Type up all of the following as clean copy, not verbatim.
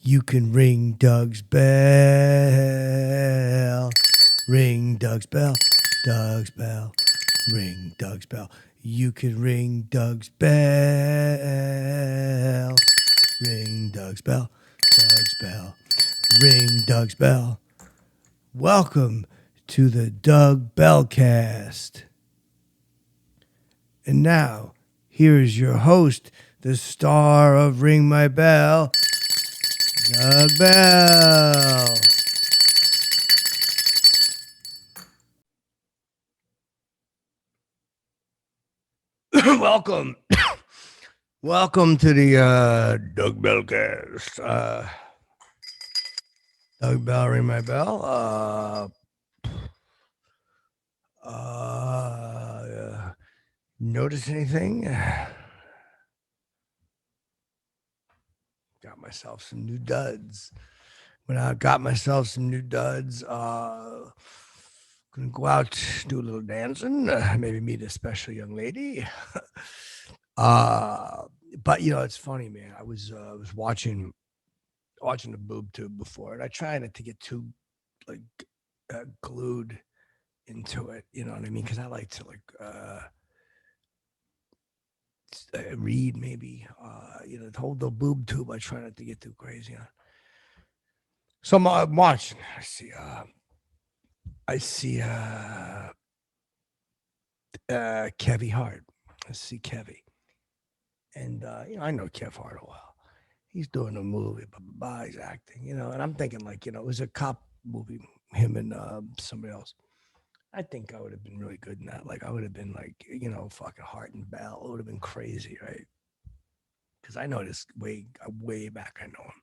You can ring Doug's bell. Ring Doug's bell. Doug's bell. Ring Doug's bell. You can ring Doug's bell. Ring Doug's bell. Doug's bell. Ring Doug's bell. Welcome to the Doug Bellcast. And now, here is your host, the star of Ring My Bell, Doug Bell. Welcome. Welcome to the Doug Bellcast. Doug Bell, Ring My Bell. Notice anything? Got myself some new duds. Gonna go out, do a little dancing, maybe meet a special young lady. But you know, it's funny, man. I was watching the boob tube before, and I try not to get too like glued into it. You know what I mean? Because I like to read maybe. Hold the boob tube. I try not to get too crazy on. So I'm watching. I see Kevy Hart. I see Kevy. And I know Kev Hart a while. He's doing a movie, he's acting, and I'm thinking it was a cop movie, him and somebody else. I think I would have been really good in that. Like I would have been fucking Hart and Bell. It would have been crazy, right? Because I know this way back. I know him.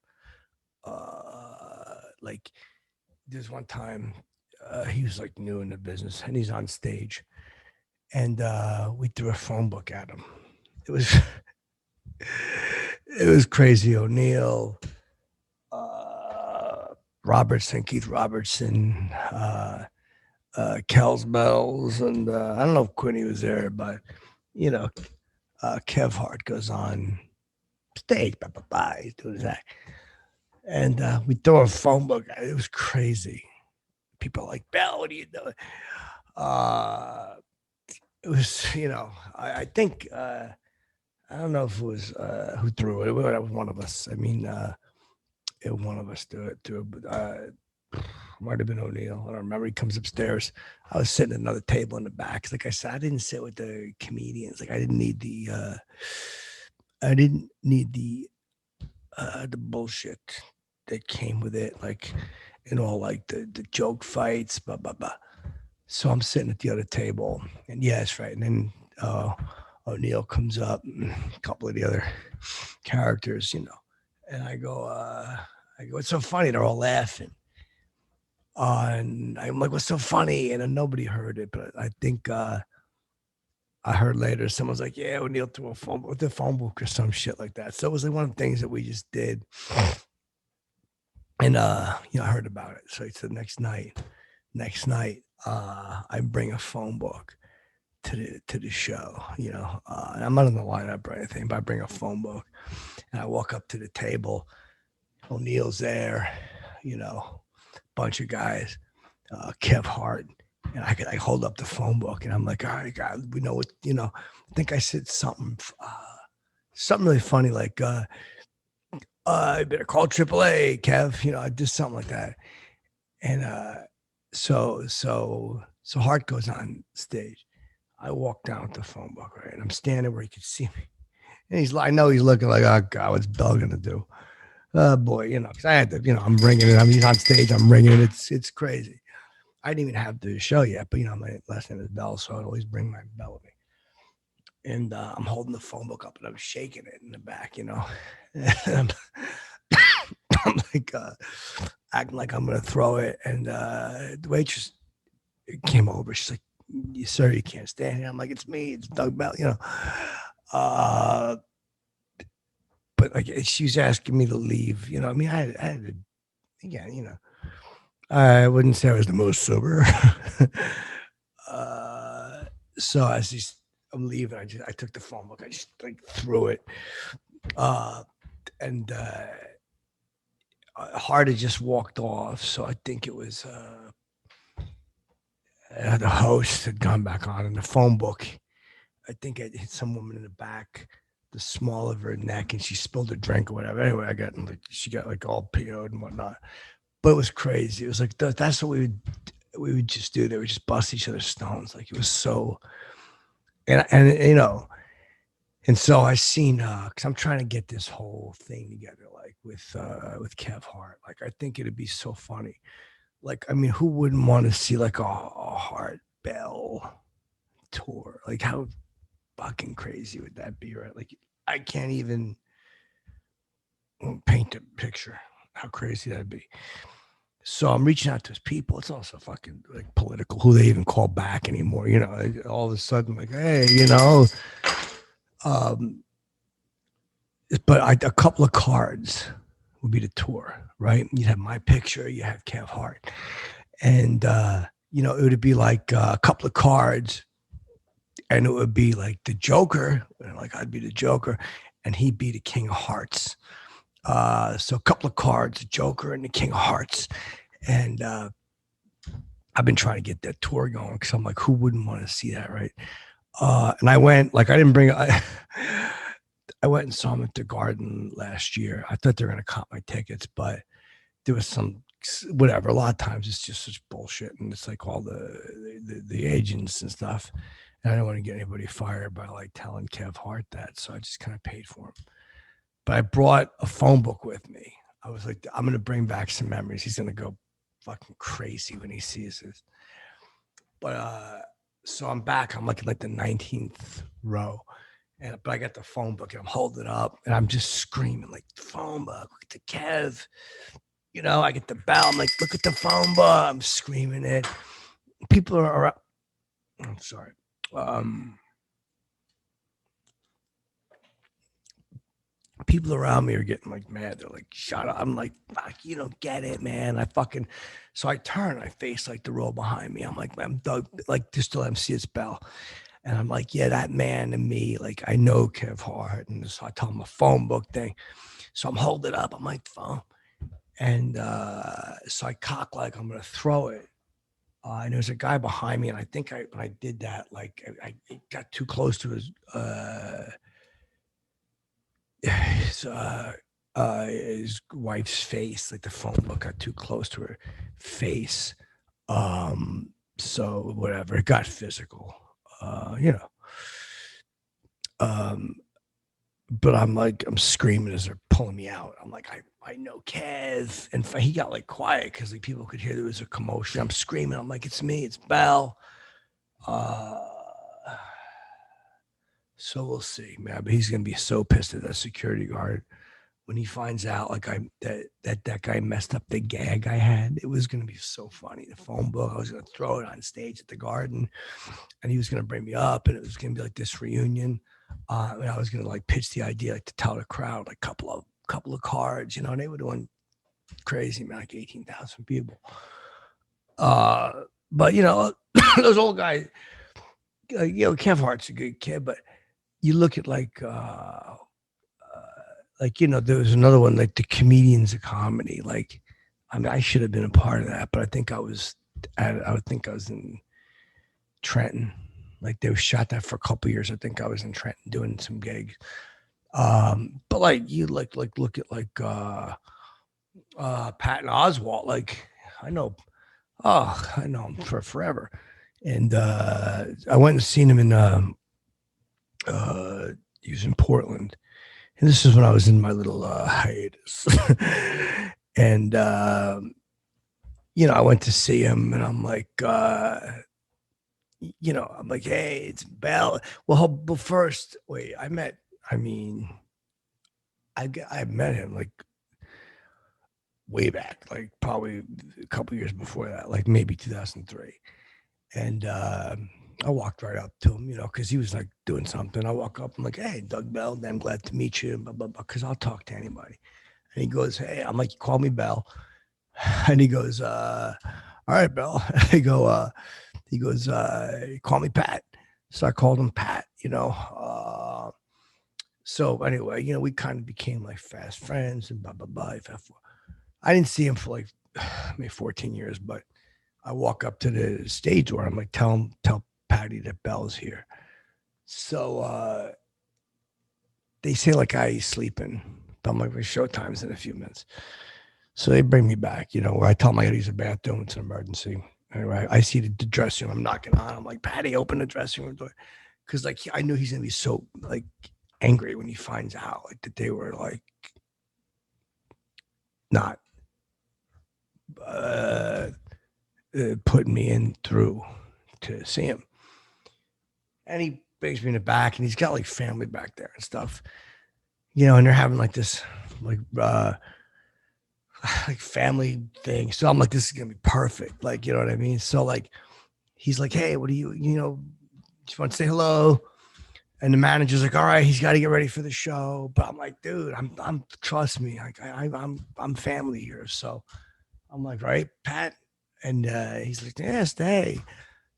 There's one time he was new in the business, and he's on stage, and we threw a phone book at him. It was crazy. O'Neill, Keith Robertson, Kells Bells, and I don't know if Quinny was there, but Kev Hart goes on stage, he's doing his act, and we throw a phone book. It was crazy. People are like, Bell, what are you doing? It was, I think. I don't know if it was who threw it. It was one of us. I mean, one of us threw it. Might have been O'Neill. I don't remember. He comes upstairs. I was sitting at another table in the back. Like I said, I didn't sit with the comedians. I didn't need the the bullshit that came with it. The joke fights, blah blah blah. So I'm sitting at the other table, and yeah, that's right. And then O'Neill comes up, and a couple of the other characters, and I go, it's so funny. They're all laughing. And I'm like, what's so funny? And then nobody heard it, but I think I heard later someone's like, yeah, O'Neill threw a phone book or some shit like that. So it was one of the things that we just did. And I heard about it. So it's the next night, I bring a phone book to the show, and I'm not in the lineup or anything, but I bring a phone book and I walk up to the table. O'Neill's there, bunch of guys, Kev Hart, and I hold up the phone book and I'm like, all right, guys, we know what, I think I said something really funny, like, I better call AAA, Kev, I did something like that. And so Hart goes on stage. I walk down with the phone book, right? And I'm standing where he could see me. And I know he's looking like, oh, God, what's Bell going to do? Boy, because I had to, I'm ringing it. He's on stage. I'm ringing it. It's crazy. I didn't even have the show yet, but, my last name is Bell, so I'd always bring my Bell with me. And I'm holding the phone book up and I'm shaking it in the back, And I'm acting like I'm going to throw it. And the waitress came over. She's like, sir, you can't stand here. I'm like, it's me, it's Doug Bell, but she was asking me to leave, I mean, I had to, again, I wouldn't say I was the most sober. So as I'm leaving, I took the phone book, I just threw it, and Hart had just walked off, so I think it was the host had gone back on in the phone book. I think I hit some woman in the back, the small of her neck, and she spilled her drink or whatever. Anyway, she got like all PO'd and whatnot. But it was crazy. It was like that's what we would just do. They would just bust each other's stones. Like it was so, and you know, and so I seen because I'm trying to get this whole thing together, like with Kev Hart. Like I think it'd be so funny. Like I mean, who wouldn't want to see like a Hart Bell tour? Like how fucking crazy would that be, right? Like I can't even paint a picture how crazy that'd be. So I'm reaching out to his people. It's also fucking like political, who they even call back anymore. You know, all of a sudden, like, hey, you know, but a couple of cards would be the tour, right? You'd have my picture, you have Kev Hart, and you know, it would be like a couple of cards, and it would be like the Joker, like I'd be the Joker, and he'd be the King of Hearts. So a couple of cards, the Joker and the King of Hearts. And I've been trying to get that tour going because I'm like, who wouldn't want to see that, right? And I went, like, I went and saw him at the Garden last year. I thought they were going to comp my tickets, but there was some, whatever. A lot of times it's just such bullshit. And it's like all the agents and stuff. And I don't want to get anybody fired by like telling Kev Hart that. So I just kind of paid for him. But I brought a phone book with me. I was like, I'm going to bring back some memories. He's going to go fucking crazy when he sees this. But so I'm back. I'm like the 19th row. But I got the phone book and I'm holding it up and I'm just screaming like, the phone book, look at the Kev. You know, I get the bell. I'm like, look at the phone book. I'm screaming it. People are I'm sorry. People around me are getting like mad. They're like, shut up. I'm like, fuck, you don't get it, man. So I turn, I face like the row behind me. I'm like, I'm Doug, like just to let him see his bell. And I'm like, yeah, that man and me, like I know Kev Hart. And so I tell him a phone book thing. So I'm holding it up. I'm like, phone. And so I cock like I'm going to throw it. And there's a guy behind me. And I think when I did that, like I got too close to his wife's face, like the phone book got too close to her face. So whatever, it got physical, you know. But I'm screaming as they're pulling me out. I'm like, I know Kev. And he got like quiet because like people could hear there was a commotion. I'm screaming. I'm like, it's me, it's Bell. So we'll see, man. But he's gonna be so pissed at that security guard when he finds out like that guy messed up the gag I had. It was gonna be so funny. The phone book, I was gonna throw it on stage at the Garden, and he was gonna bring me up, and it was gonna be like this reunion. And I was gonna like pitch the idea, like to tell the crowd, like couple of cards, you know. And they were doing crazy, man, like 18,000 people. But you know, those old guys, you know, Kev Hart's a good kid, but you look at like you know, there was another one like the Comedians of Comedy. Like, I mean, I should have been a part of that, but I think I was in Trenton. Like they shot that for a couple of years. I think I was in Trenton doing some gigs. But like you look at like Patton Oswalt. Like I know him for forever. And I went and seen him in he was in Portland. And this is when I was in my little hiatus. And you know, I went to see him and I'm like you know, I'm like, hey, it's Bell. Well, first, wait, I met him like way back, like probably a couple years before that, like maybe 2003. And I walked right up to him, you know, because he was like doing something. I walk up, I'm like, hey, Doug Bell, I'm glad to meet you, blah, blah, blah, because I'll talk to anybody. And he goes, hey, I'm like, you call me Bell. And he goes, all right, Bell. He goes, call me Pat. So I called him Pat, you know. So anyway, you know, we kind of became like fast friends and blah, blah, blah. I didn't see him for like maybe 14 years, but I walk up to the stage door. I'm like, tell Patty that Bell's here. So they say like he's sleeping, but I'm like, well, showtime's in a few minutes. So they bring me back, where I tell him I got to use the bathroom. It's an emergency. Anyway, I see the dressing room. I'm knocking on. I'm like, Patty, open the dressing room door. Because like I knew he's gonna be so like angry when he finds out like that they were like not putting me in through to see him. And he brings me in the back, and he's got like family back there and stuff, and they're having like this like family thing. So I'm like, this is gonna be perfect, like, you know what I mean? So like, he's like, hey, what do you just want to say hello? And the manager's like, all right, he's got to get ready for the show. But I'm like, dude, I'm trust me, like I'm family here. So I'm like, right, Pat? And he's like, yeah, stay.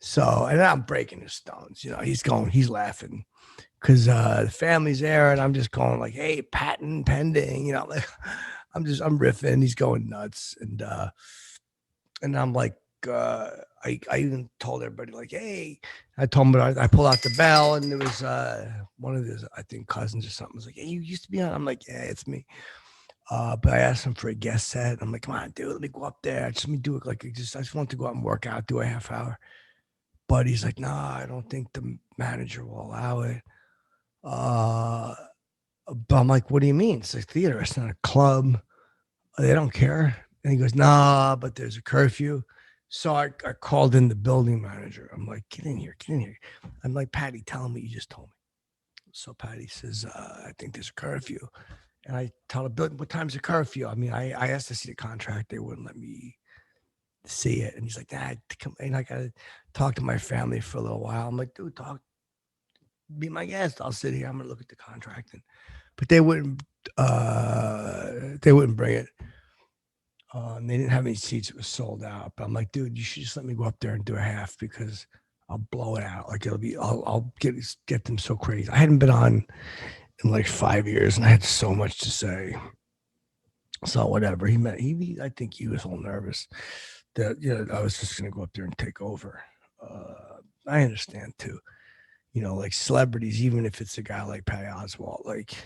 So, and I'm breaking his stones, he's laughing because the family's there, and I'm just going like, hey, patent pending, like I'm riffing. He's going nuts, and I'm like, I even told everybody like, hey, I told him, but I pulled out the bell, and there was one of his, I think, cousins or something was like, hey, you used to be on. I'm like, yeah, it's me. But I asked him for a guest set. I'm like, come on, dude, let me go up there. Just let me do it. Like, I just want to go out and work out, do a half hour. But he's like, nah, I don't think the manager will allow it. But I'm like, what do you mean? It's a theater. It's not a club. They don't care. And he goes, nah, but there's a curfew. So I called in the building manager. I'm like, get in here. I'm like, Patty, tell him what you just told me. So Patty says, I think there's a curfew. And I tell the building, what time's the curfew? I mean, I asked to see the contract. They wouldn't let me see it. And he's like, nah, and I got to talk to my family for a little while. I'm like, dude, be my guest. I'll sit here. I'm going to look at the contract. But they wouldn't bring it. They didn't have any seats. It was sold out. But I'm like, dude, you should just let me go up there and do a half because I'll blow it out. Like I'll get them so crazy. I hadn't been on in like 5 years, and I had so much to say. So whatever. I think he was a little nervous that I was just gonna go up there and take over. I understand too. Like celebrities, even if it's a guy like Patton Oswalt, like,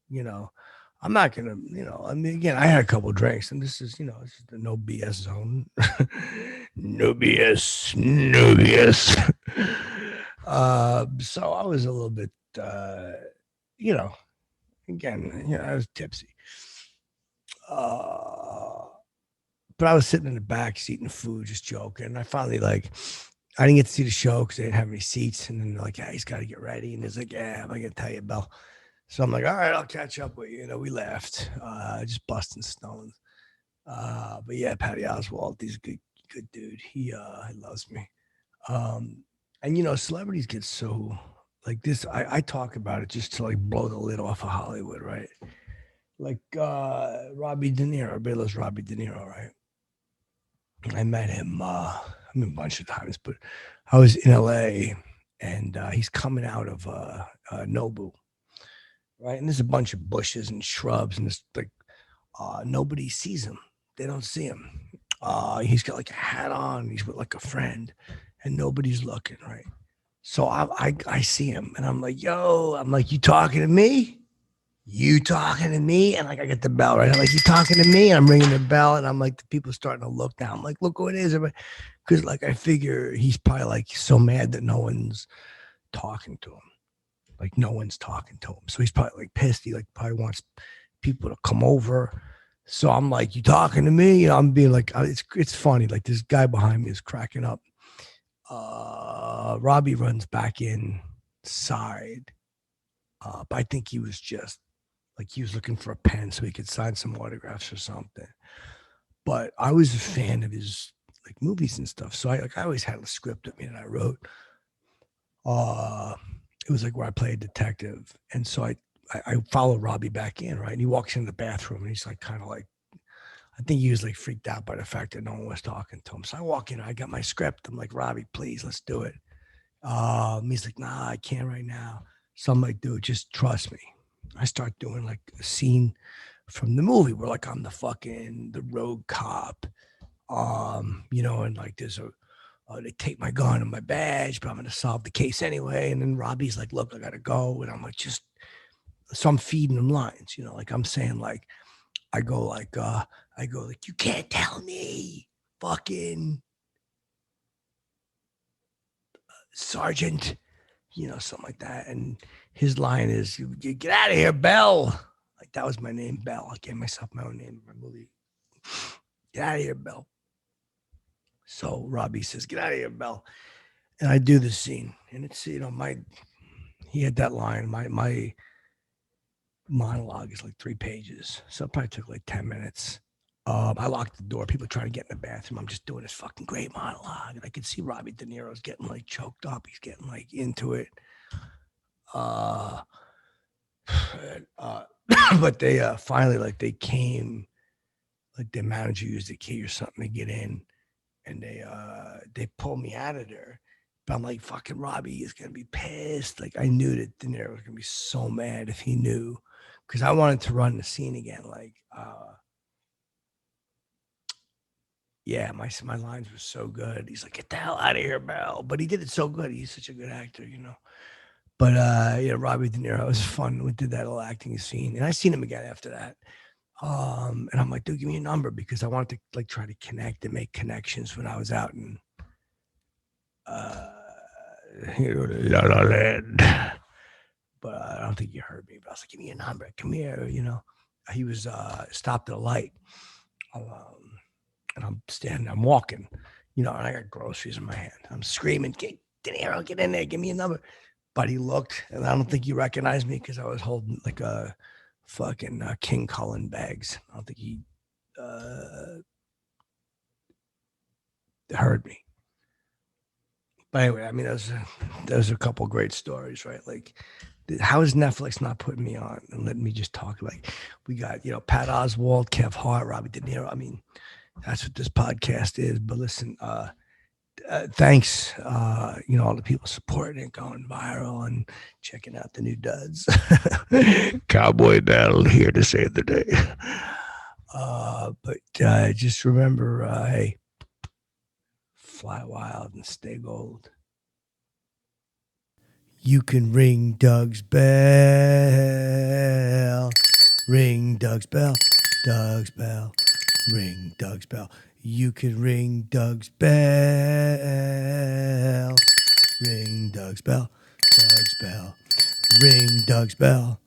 I'm not gonna, I mean, again, I had a couple drinks, and this is the no BS zone. No BS, no BS. So I was a little bit, again, I was tipsy. But I was sitting in the back eating food, just joking. And I finally I didn't get to see the show because they didn't have any seats. And then they're like, yeah, he's got to get ready. And he's like, yeah, I'm going to tell you, Bell. So I'm like, all right, I'll catch up with you. We left, just busting stones. But yeah, Patton Oswalt, he's a good dude. He loves me. And celebrities get so like this. I talk about it just to like blow the lid off of Hollywood, right? Like Robbie DeNiro, everybody loves Robbie DeNiro, right? I met him a bunch of times, but I was in LA, and he's coming out of Nobu, right? And there's a bunch of bushes and shrubs, and it's like nobody sees him. They don't see him. He's got like a hat on. He's with like a friend, and nobody's looking, right? So I see him, and I'm like, yo, you talking to me? You talking to me? And like, I get the bell, right? I'm like, you talking to me? And I'm ringing the bell, and I'm like, the people starting to look down. I'm like, look who it is. Because like, I figure he's probably like so mad that no one's talking to him. Like no one's talking to him. So he's probably like pissed. He like probably wants people to come over. So I'm like, you talking to me? I'm being like, it's funny. Like this guy behind me is cracking up. Robbie runs back inside. But I think he was just like, he was looking for a pen so he could sign some autographs or something. But I was a fan of his like movies and stuff. So I always had a script of me that I wrote. It was like where I played a detective. And so I follow Robbie back in, right? And he walks into the bathroom, and he's like kind of like, I think he was like freaked out by the fact that no one was talking to him. So I walk in, I got my script. I'm like, Robbie, please, let's do it. He's like, nah, I can't right now. So I'm like, dude, just trust me. I start doing like a scene from the movie, where like I'm the rogue cop, and like there's they take my gun and my badge, but I'm gonna solve the case anyway. And then Robbie's like, look, I gotta go, and I'm like, so I'm feeding them lines, like I'm saying like I go like you can't tell me, fucking Sergeant, something like that. And his line is, "You get out of here, Bell." Like that was my name, Bell. I gave myself my own name in my movie. Get out of here, Bell. So Robbie says, "Get out of here, Bell." And I do the scene, and it's he had that line. My monologue is like 3 pages, so it probably took like 10 minutes. I locked the door. People trying to get in the bathroom. I'm just doing this fucking great monologue, and I could see Robbie DeNiro's getting like choked up. He's getting like into it. But they finally, like, they came, like their manager used a key or something to get in, and they pulled me out of there. But I'm like, fucking Robbie is gonna be pissed. Like I knew that DeNiro was gonna be so mad if he knew, because I wanted to run the scene again. Like, yeah, my lines were so good. He's like, get the hell out of here, Bell. But he did it so good. He's such a good actor, But Robbie DeNiro was fun. We did that little acting scene, and I seen him again after that. And I'm like, dude, give me a number, because I wanted to like try to connect and make connections when I was out in La La Land. But I don't think you heard me. But I was like, give me a number. Come here. He was stopped at a light, and I'm standing. I'm walking. And I got groceries in my hand. I'm screaming, "Get DeNiro, get in there, give me a number." But he looked, and I don't think he recognized me because I was holding like a fucking King Cullen bags. I don't think he heard me. But anyway, I mean, those are a couple great stories, right? Like, how is Netflix not putting me on and letting me just talk? Like, we got, Patton Oswalt, Kev Hart, Robbie DeNiro. I mean, that's what this podcast is. But listen, thanks, all the people supporting it, going viral, and checking out the new duds. Cowboy Battle here to save the day. But just remember, hey, fly wild and stay gold. You can ring Doug's bell. Ring Doug's bell. Doug's bell. Ring Doug's bell. You can ring Doug's bell. Ring Doug's bell. Doug's bell. Ring Doug's bell.